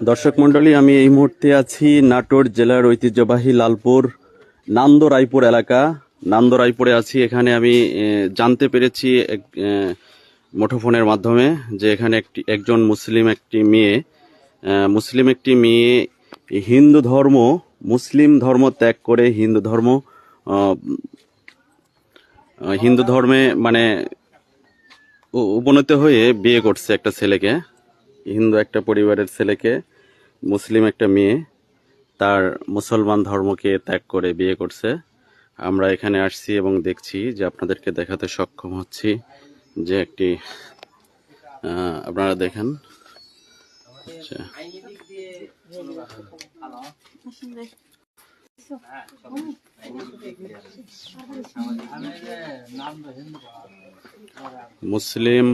দর্শক মন্ডলী, আমি এই মুহূর্তে আছি নাটোর জেলার ঐতিহ্যবাহী লালপুর নান্দরাইপুর এলাকা। নান্দরাইপুরে আছি। এখানে আমি জানতে পেরেছি মুঠোফোনের মাধ্যমে যে এখানে একজন মুসলিম একটি মেয়ে মুসলিম ধর্ম ত্যাগ করে হিন্দু ধর্মে মানে উপনীত হয়ে বিয়ে করছে একটা ছেলেকে, হিন্দু একটা পরিবারের ছেলেকে মুসলিম একটা মেয়ে তার মুসলমান ধর্মকে ত্যাগ করে বিয়ে করছে। আমরা এখানে আসছি এবং দেখছি যে আপনাদেরকে দেখাতে সক্ষম হচ্ছি যে একটি আপনারা দেখেন মুসলিম